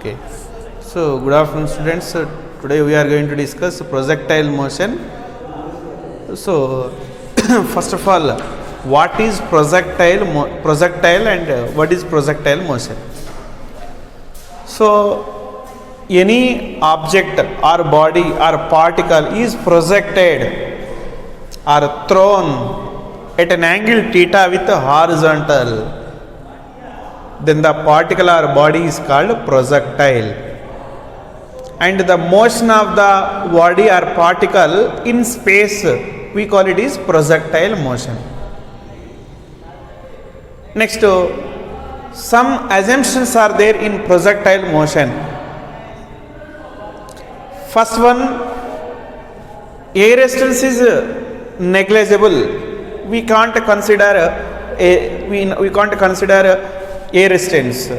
Okay. So, good afternoon, students. Today we are going to discuss projectile motion. So, first of all, what is projectile and what is projectile motion? So, any object or body or particle is projected or thrown at an angle theta with a horizontal, then the particle or body is called projectile. And the motion of the body or particle in space, we call it is projectile motion. Next, some assumptions are there in projectile motion. First one, air resistance is negligible. We can't consider air resistance.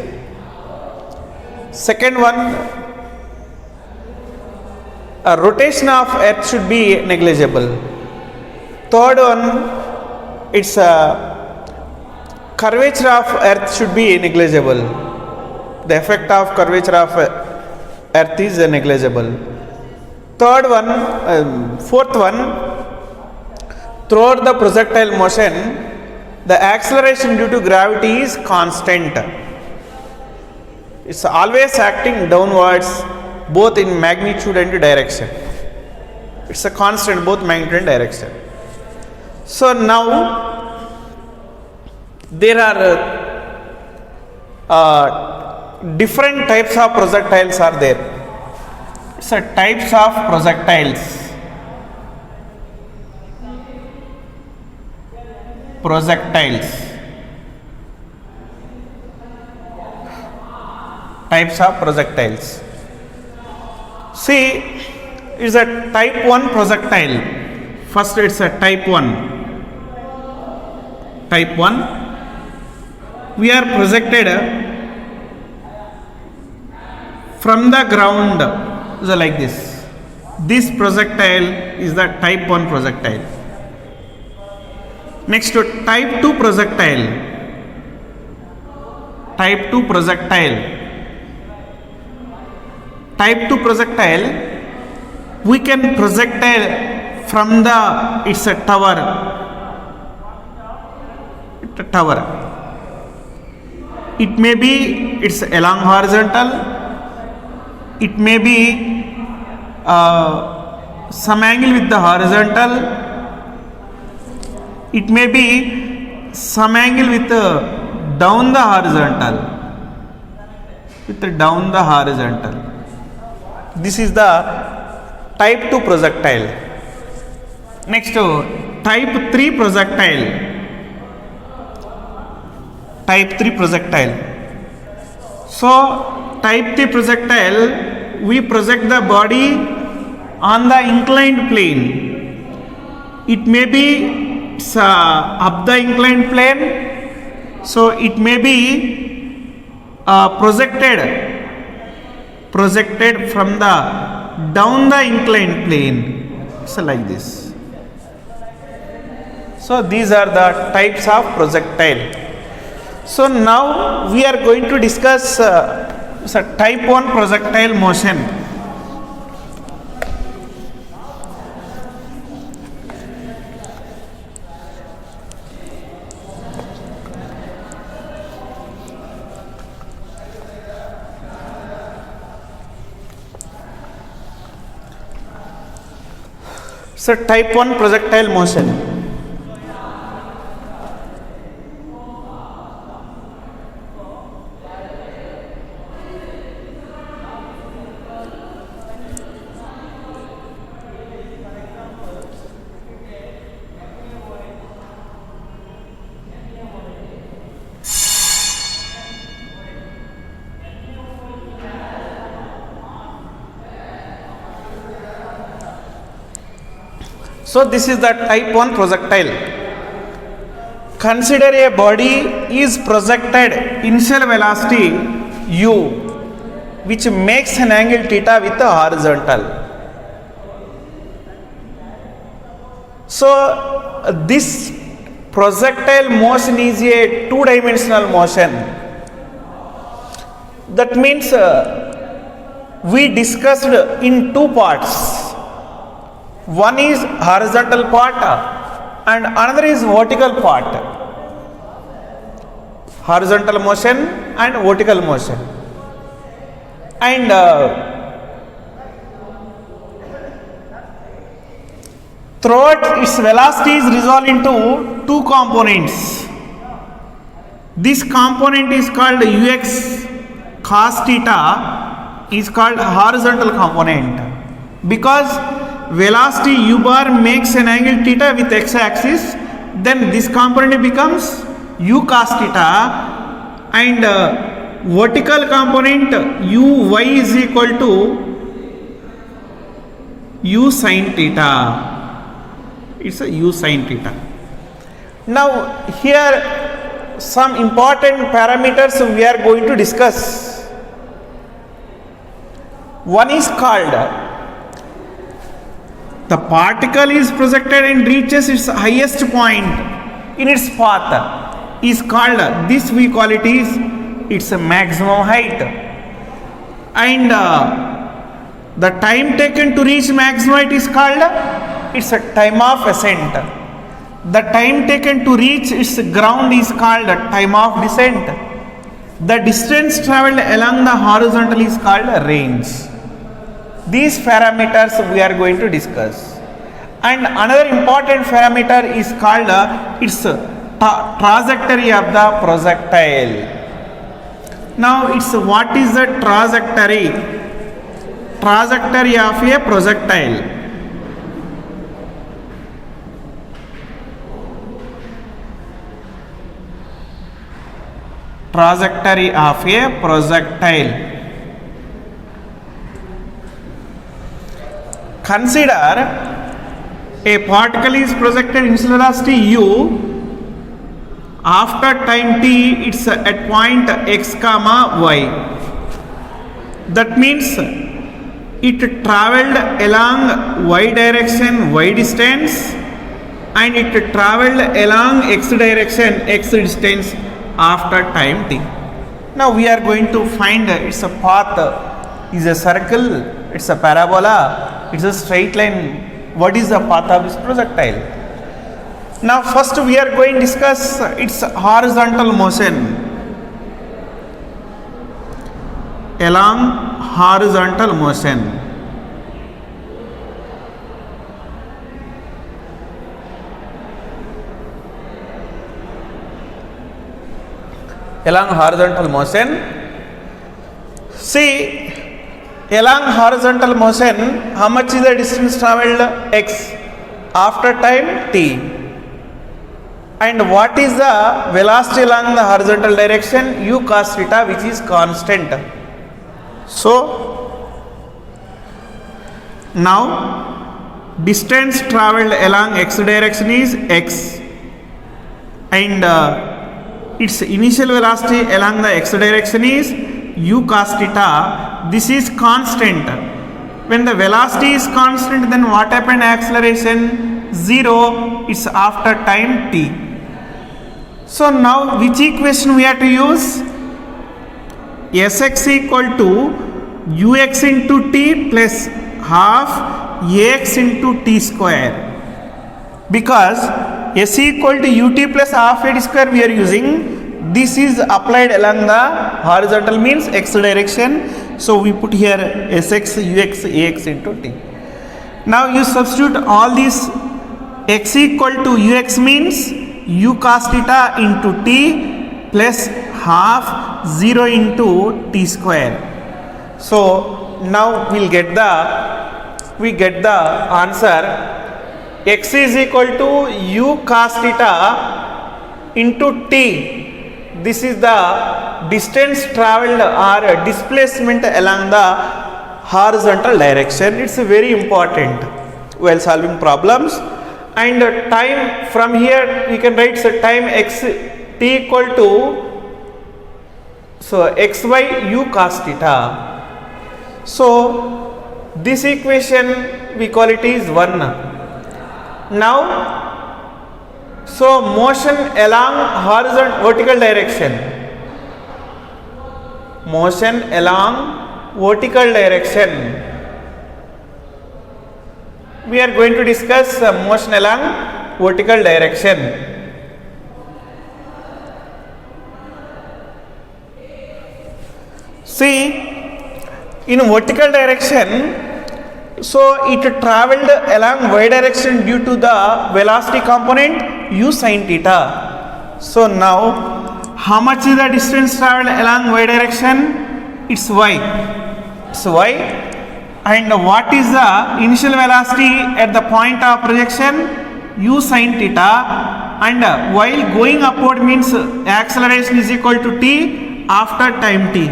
Second one, a rotation of earth should be negligible. Third one, its curvature of earth should be negligible. The effect of curvature of earth is negligible. Fourth one, throughout the projectile motion, the acceleration due to gravity is constant. It's always acting downwards, both in magnitude and direction. It's a constant, both magnitude and direction. So now there are different types of projectiles are there. So types of projectiles. Types of projectiles. See, it's a type 1 projectile. First, it's a type 1. Type 1. We are projected from the ground, so like this. This projectile is the type 1 projectile. Next to type 2 projectile. Type 2 projectile. Type 2 projectile, we can projectile from it's a tower. It may be it's along horizontal. It may be some angle with the horizontal. It may be some angle with down the horizontal. This is the type 2 projectile. Next, type 3 projectile. So, type 3 projectile, we project the body on the inclined plane. It may be up the inclined plane. So, it may be projected from the down the inclined plane. So like this. So these are the types of projectile. So now we are going to discuss type 1 projectile motion. So type 1 projectile motion. So this is the type 1 projectile. Consider a body is projected initial velocity u, which makes an angle theta with a horizontal. So this projectile motion is a two-dimensional motion. That means we discussed in two parts. One is horizontal part and another is vertical part. Horizontal motion and vertical motion. And throughout its velocity is resolved into two components. This component is called ux cos theta, is called horizontal component, because velocity u bar makes an angle theta with x axis, then this component becomes u cos theta, and vertical component uy is equal to u sin theta. It's a u sin theta. Now here some important parameters we are going to discuss. One is called, the particle is projected and reaches its highest point in its path, is called, this we call it is its maximum height, and the time taken to reach maximum height is called its time of ascent. The time taken to reach its ground is called time of descent. The distance travelled along the horizontal is called range. These parameters we are going to discuss. And another important parameter is called its trajectory of the projectile. Now it's what is the trajectory? Trajectory of a projectile. Trajectory of a projectile. Consider a particle is projected initial velocity u. After time t, it's at point x comma y. That means it travelled along y direction y distance, and it travelled along x direction x distance after time t. Now we are going to find its a path is a circle, it's a parabola, it's a straight line. What is the path of this projectile? Now first we are going to discuss its horizontal motion. Along horizontal motion. Along horizontal motion, see, along horizontal motion, how much is the distance travelled? X after time t. And what is the velocity along the horizontal direction? U cos theta, which is constant. So now distance travelled along x direction is x, and its initial velocity along the x direction is u cos theta. This is constant. When the velocity is constant, then what happened? Acceleration 0. It's after time t. So now which equation we have to use? Sx equal to ux into t plus half ax into t square, because s equal to ut plus half a square we are using. This is applied along the horizontal, means x direction. So we put here sx, ux, ax into t. Now you substitute all these. X equal to ux means u cos theta into t plus half 0 into t square. So now we get the answer. X is equal to u cos theta into t. This is the distance travelled or displacement along the horizontal direction. It's very important while solving problems. And time, from here we can write the time x t equal to, so xy u cos theta. So this equation we call it is 1. Now so motion along horizontal vertical direction, motion along vertical direction. We are going to discuss motion along vertical direction. See, in vertical direction, so it traveled along y direction due to the velocity component u sin theta. So now, how much is the distance traveled along y direction? It's y. So y. And what is the initial velocity at the point of projection? U sin theta. And while going upward means acceleration is equal to t after time t.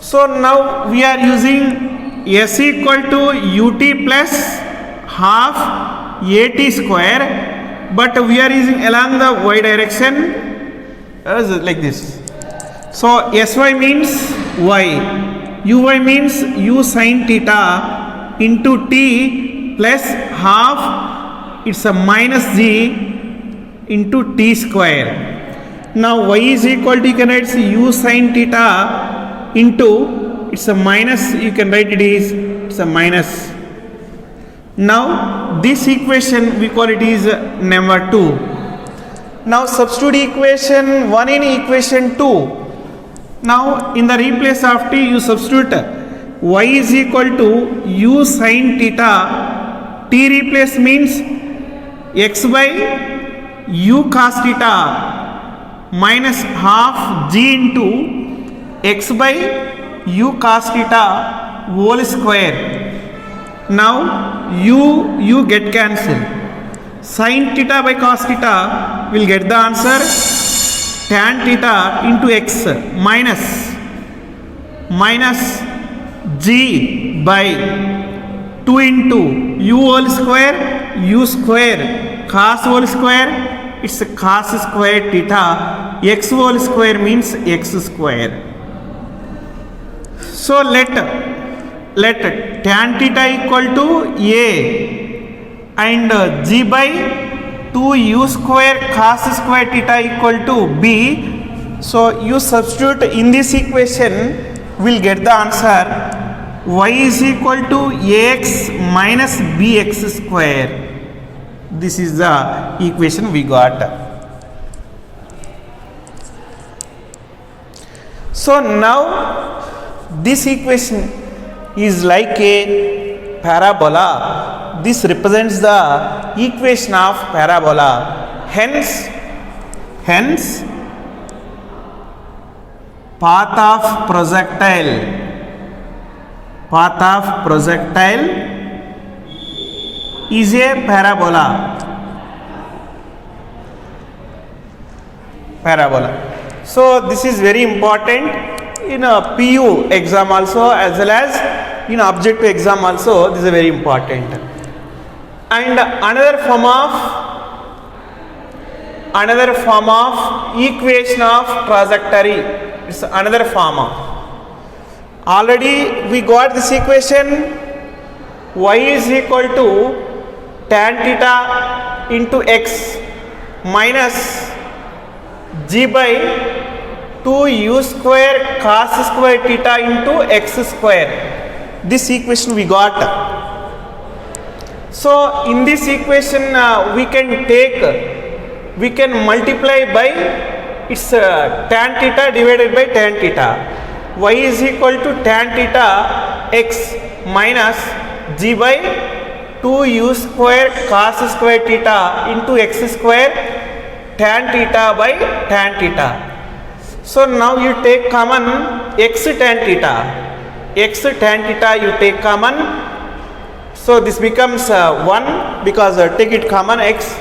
So now we are using s equal to ut plus half at square, but we are using along the y direction like this. So sy means y, uy means u sin theta into t plus half, it's a minus g into t square. Now y is equal to, you can write u sin theta into, it's a minus, you can write it's a minus. Now this equation we call it is number 2. Now substitute equation 1 in equation 2. Now in the replace of t you substitute y is equal to u sin theta, t replace means x by u cos theta minus half g into x by u cos theta whole square. Now u get cancelled. Sin theta by cos theta will get the answer tan theta into x minus g by 2 into u whole square, u square cos whole square, it's a cos square theta, x whole square means x square. So let tan theta equal to a and g by 2 u square cos square theta equal to b. So you substitute in this equation, will get the answer y is equal to ax minus bx square. This is the equation we got. So now this equation is like a parabola. This represents the equation of parabola. Hence path of projectile is a parabola. So this is very important in a PU exam also, as well as in objective exam also. This is very important. And another form of equation of trajectory, it's another form of. Already we got this equation, y is equal to tan theta into x minus g by 2 u square cos square theta into x square. This equation we got. So in this equation we can multiply by its tan theta divided by tan theta. Y is equal to tan theta x minus g by 2 u square cos square theta into x square tan theta by tan theta. So now you take common x tan theta you take common. So this becomes 1 because take it common x.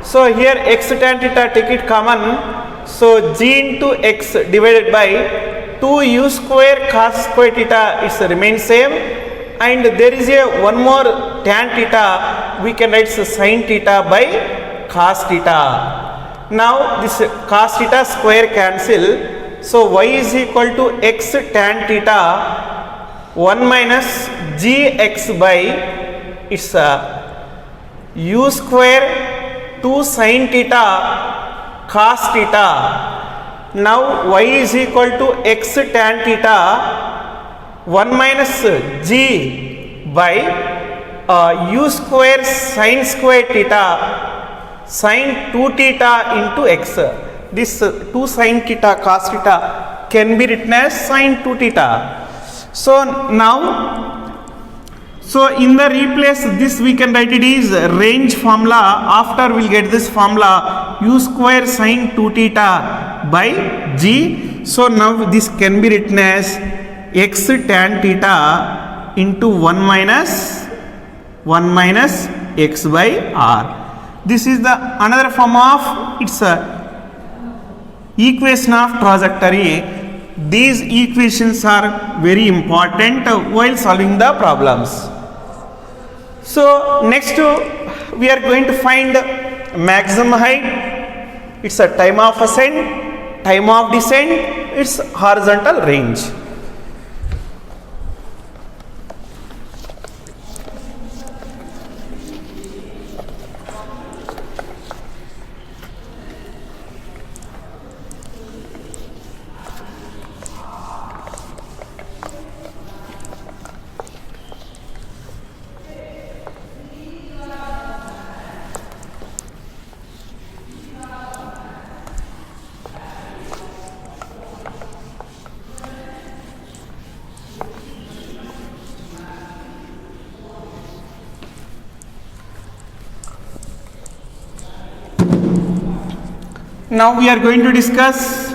So here x tan theta take it common. So g into x divided by 2 u square cos square theta is remain same, and there is a one more tan theta, we can write sin theta by cos theta. Now this cos theta square cancel, so y is equal to x tan theta 1 minus gx by its u square 2 sin theta cos theta. Now y is equal to x tan theta 1 minus g by u square sin square theta sin 2 theta into x. This 2 sin theta cos theta can be written as sin 2 theta. So now, so in the replace this we can write it is range formula. After we'll get this formula u square sin 2 theta by g. So now this can be written as x tan theta into 1 minus x by r. This is the another form of its equation of trajectory. These equations are very important while solving the problems. So next we are going to find maximum height, its a time of ascent, time of descent, its horizontal range. Now we are going to discuss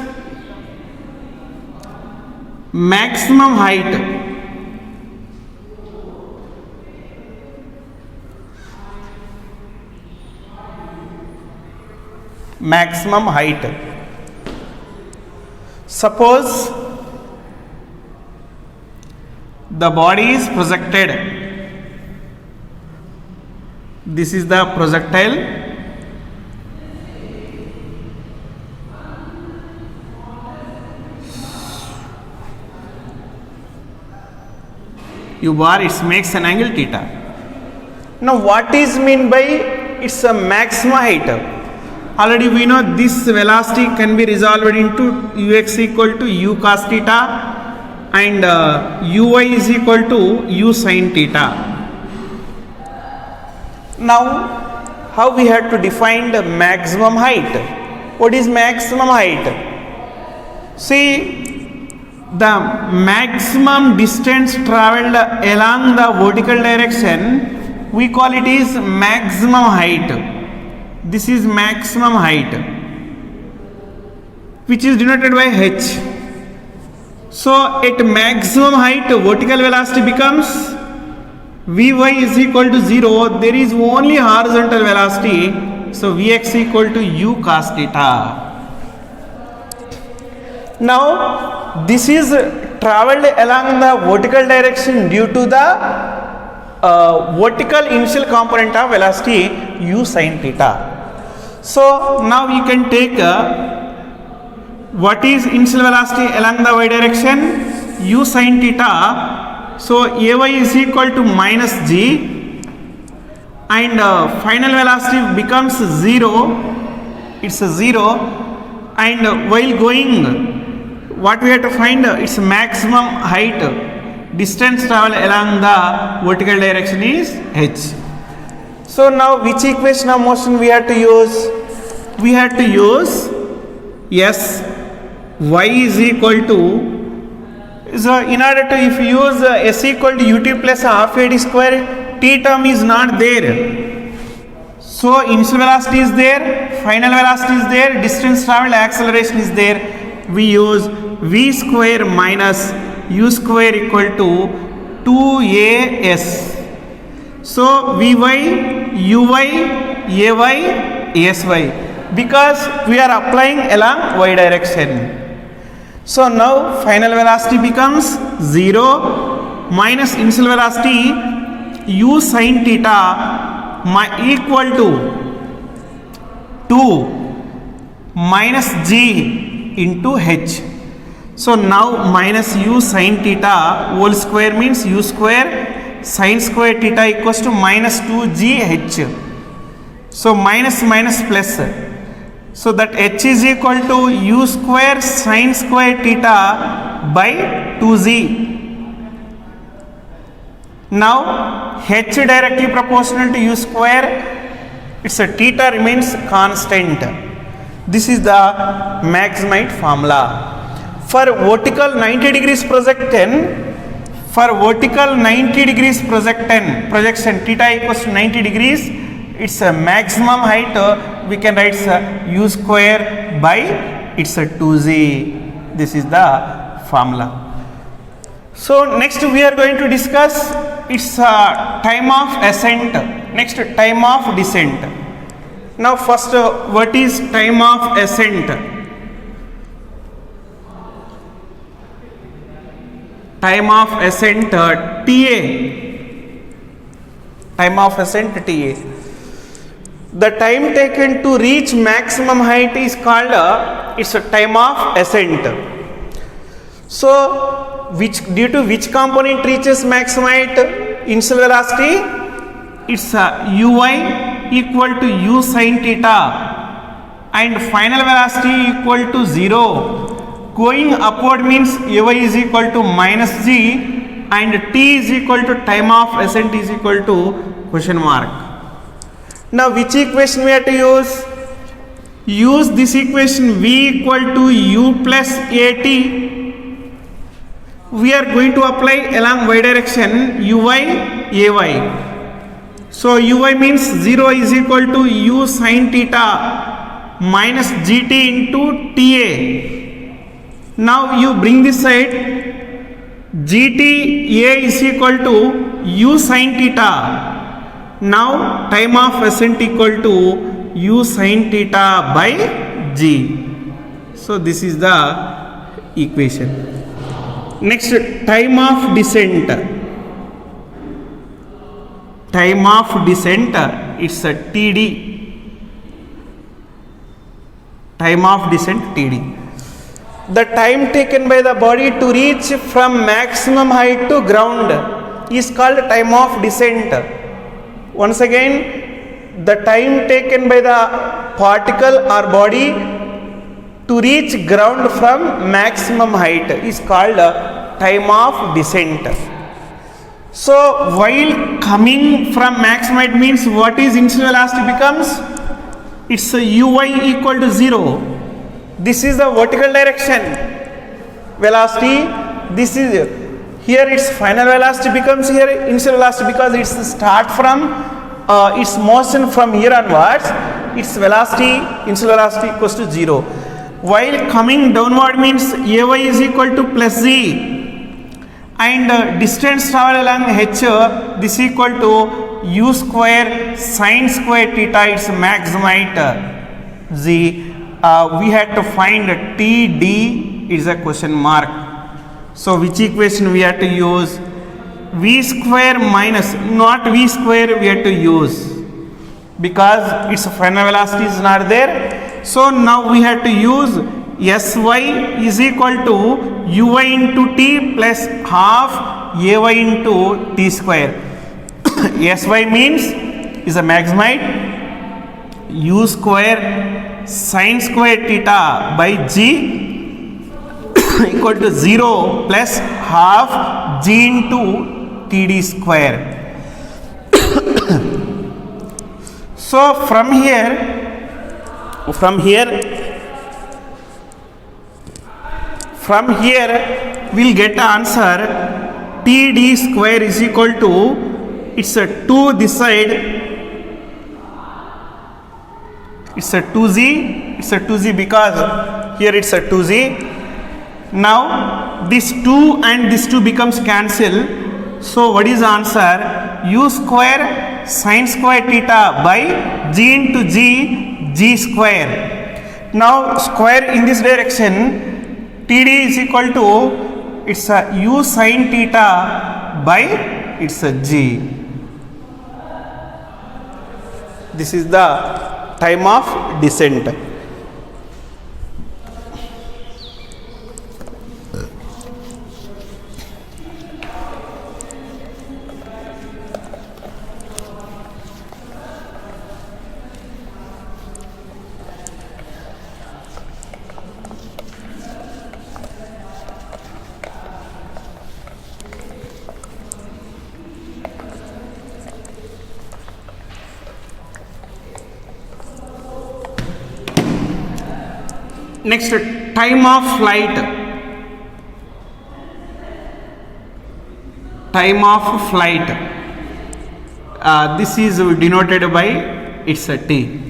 maximum height. Maximum height. Suppose the body is projected. This is the projectile. U bar, it makes an angle theta. Now what is mean by it's a maximum height? Already we know this velocity can be resolved into ux equal to u cos theta and uy is equal to u sin theta. Now how we have to define the maximum height? What is maximum height? See, the maximum distance traveled along the vertical direction, we call it is maximum height. This is maximum height, which is denoted by h. So at maximum height, vertical velocity becomes vy is equal to 0. There is only horizontal velocity, so vx equal to u cos theta. Now this is traveled along the vertical direction due to the vertical initial component of velocity u sin theta. So now you can take what is initial velocity along the y direction, u sin theta. So ay is equal to minus g and final velocity becomes 0. It's a 0, and while going, what we have to find, its maximum height, distance travel along the vertical direction is h. So now which equation of motion we have to use? We have to use s y is equal to, so in order to, if you use s equal to ut plus half ad square, t term is not there. So initial velocity is there, final velocity is there, distance traveled, acceleration is there. We use v square minus u square equal to 2as. So vy, uy, ay, sy, because we are applying along y direction. So now final velocity becomes 0 minus initial velocity u sin theta equal to 2 minus g into h. So now minus u sin theta whole square means u square sin square theta equals to minus 2gh. So minus minus plus. So that h is equal to u square sin square theta by 2g. Now h directly proportional to u square, its a theta remains constant. This is the Maximite formula. For vertical 90 degrees projection, projection theta equals to 90 degrees, its a maximum height we can write u square by its a 2z. This is the formula. So next we are going to discuss its time of ascent, next time of descent. Now first what is time of ascent? Time of ascent TA. Time of ascent TA. The time taken to reach maximum height is called its a time of ascent. So due to which component reaches maximum height? Initial velocity, it's uy equal to u sin theta, and final velocity equal to 0. Going upward means uy is equal to minus g, and t is equal to time of ascent is equal to question mark. Now which equation we have to use? Use this equation v equal to u plus at. We are going to apply along y direction uy ay. So uy means 0 is equal to u sin theta minus gt into ta. Now you bring this side, gt a is equal to u sin theta. Now time of ascent equal to u sin theta by g. So this is the equation. Next, time of descent. Time of descent, it's a TD. Time of descent TD. The time taken by the body to reach from maximum height to ground is called time of descent. Once again, the time taken by the particle or body to reach ground from maximum height is called time of descent. So while coming from maximum height means what is initial velocity becomes? It's uy equal to 0. This is the vertical direction velocity. This is here its final velocity becomes here initial velocity, because it's start from its motion from here onwards. Its velocity, initial velocity equals to 0. While coming downward means ay is equal to plus z, and distance travel along h, this equal to u square sin square theta, its maximite z. We had to find TD is a question mark. So which equation we have to use? V square minus, not V square we have to use, because its final velocity is not there. So now we have to use Sy is equal to uy into t plus half ay into t square. Sy means is a maximite, u square sin square theta by g equal to 0 plus half g into td square. So from here we'll get answer td square is equal to, it's a 2 this side, it's a 2z, because here it's a 2z. Now this 2 and this 2 becomes cancel. So what is the answer? U square sin square theta by g into g square. Now square in this direction, TD is equal to, it's a u sin theta by it's a g. This is the time of descent. Next, time of flight. Time of flight. This is denoted by it's a t.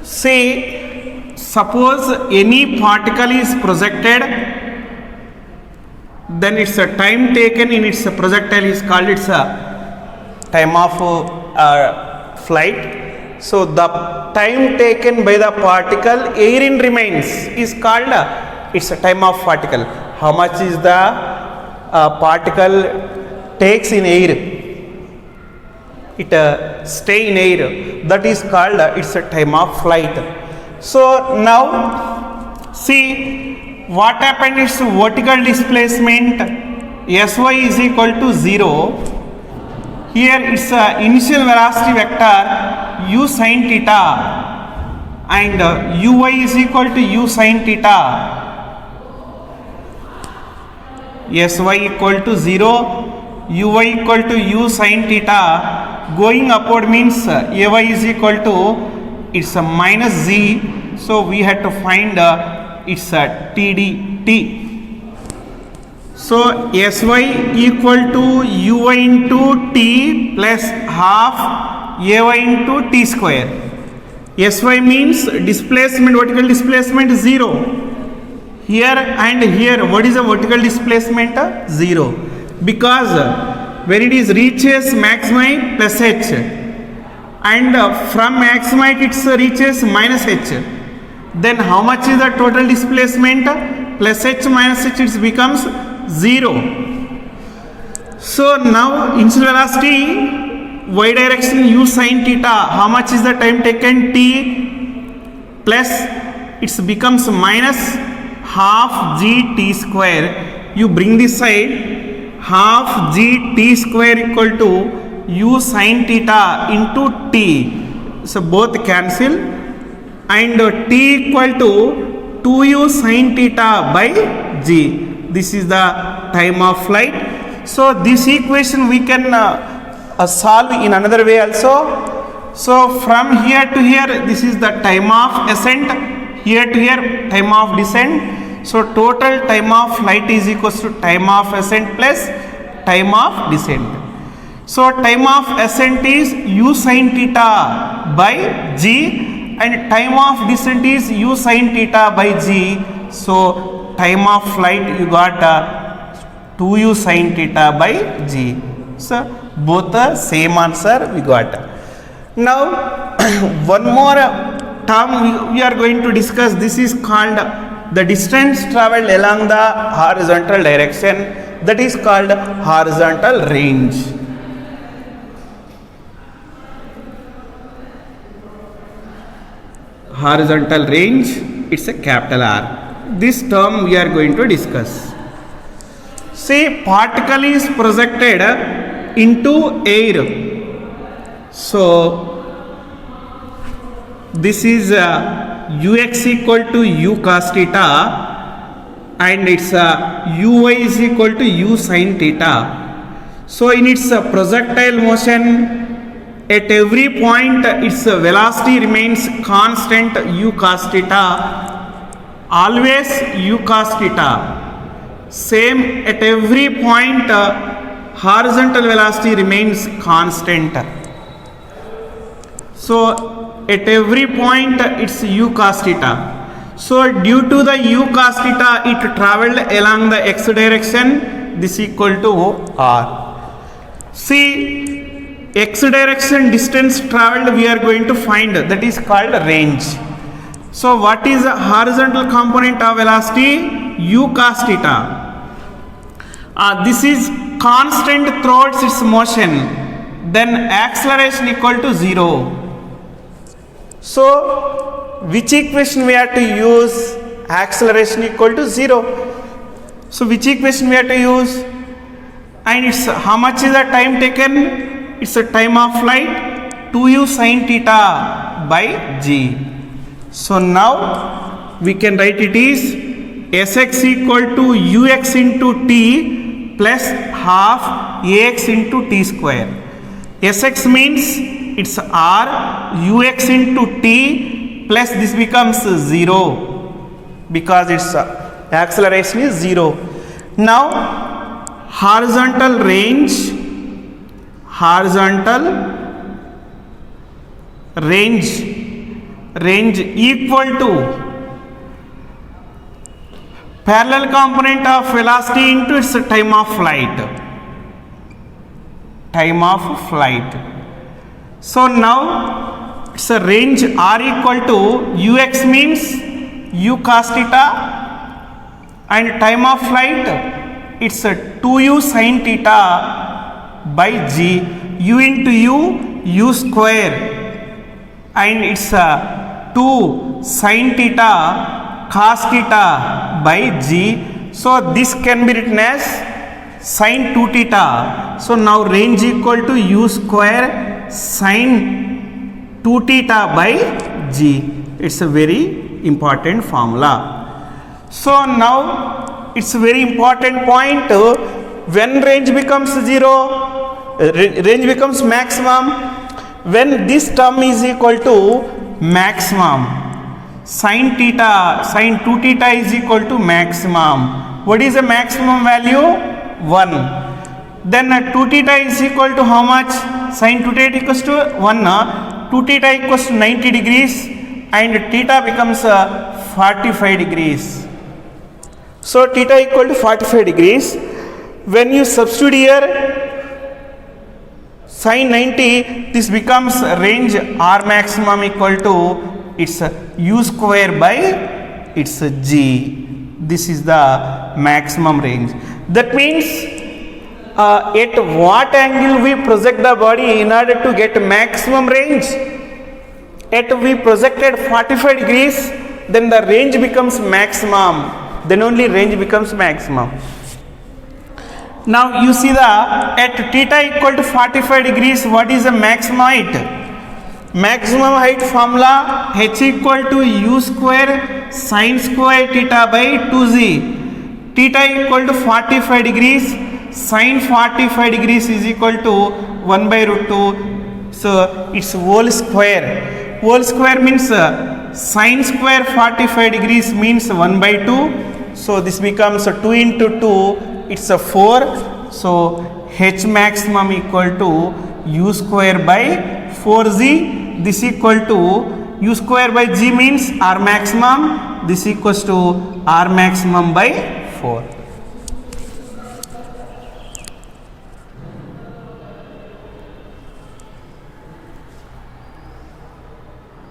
Say, suppose any particle is projected, then its a time taken in its projectile is called its a time of flight. So the time taken by the particle air in remains is called its a time of particle. How much is the particle takes in air? It stay in air, that is called it's a time of flight. So now see what happened is vertical displacement sy is equal to 0. Here it's initial velocity vector u sin theta and uy is equal to u sin theta. Sy equal to 0, uy equal to u sin theta. Going upward means ay is equal to it's a minus z, so we had to find it's a td t. So sy equal to uy into t plus half ay into t square. Sy means displacement, vertical displacement 0. Here and here, what is the vertical displacement? 0. Because when it is reaches maximum plus h and from maximum it reaches minus h, then how much is the total displacement? Plus h minus h, it becomes 0. So now initial velocity y direction u sin theta, how much is the time taken? T plus it becomes minus half g t square. You bring this side, half g t square equal to u sin theta into t. So both cancel and t equal to 2u sin theta by g. This is the time of flight. So this equation we can solve in another way also. So from here to here, this is the time of ascent, here to here time of descent. So total time of flight is equals to time of ascent plus time of descent. So time of ascent is u sin theta by g and time of descent is u sin theta by g. So time of flight you got 2u sin theta by g. So both the same answer we got. Now one more term we are going to discuss. This is called the distance traveled along the horizontal direction, that is called horizontal range. Horizontal range, it's a capital R. This term we are going to discuss. Say particle is projected into air. So this is ux equal to u cos theta and its uy is equal to u sin theta. So in its projectile motion, at every point its velocity remains constant u cos theta, always u cos theta. Same at every point horizontal velocity remains constant. So at every point it's u cos theta. So due to the u cos theta, it travelled along the x direction, this equal to r. See, x direction distance travelled we are going to find, that is called range. So what is the horizontal component of velocity? U cos theta. This is constant throughout its motion, then acceleration equal to 0. So which equation we have to use? Acceleration equal to 0. So which equation we have to use? And it's how much is the time taken? It's a time of flight 2u sin theta by g. So now we can write it is sx equal to ux into t plus half ax into t square. Sx means it's r, ux into t plus this becomes 0 because its acceleration is 0. Now horizontal range equal to parallel component of velocity into its time of flight. So now it's a range r equal to ux means u cos theta, and time of flight it's a 2u sin theta by g, u into u square, and it's a 2 sin theta cos theta by g. So this can be written as sin 2 theta. So now range equal to u square sin 2 theta by g. It's a very important formula. So now it's a very important point. When range becomes 0, range becomes maximum when this term is equal to maximum. Sin 2 theta is equal to maximum. What is the maximum value? 1. Then 2 theta is equal to how much? Sin 2 theta equals to 1. 2 theta equals to 90 degrees and theta becomes 45 degrees. So theta equal to 45 degrees. When you substitute here sin 90, this becomes range r maximum equal to its u square by its g. This is the maximum range. That means at what angle we project the body in order to get maximum range? At we projected 45 degrees, then the range becomes maximum. Then only range becomes maximum. Now you see the at theta equal to 45 degrees, what is the maximum height? Maximum height formula h equal to u square sin square theta by 2z. Theta equal to 45 degrees, sin 45 degrees is equal to 1 by root 2. So it's whole square. Whole square means sin square 45 degrees means 1 by 2. So this becomes 2 into 2, it's a 4. So h maximum equal to u square by 4z. This equal to u square by g means r maximum. This equals to r maximum by 4.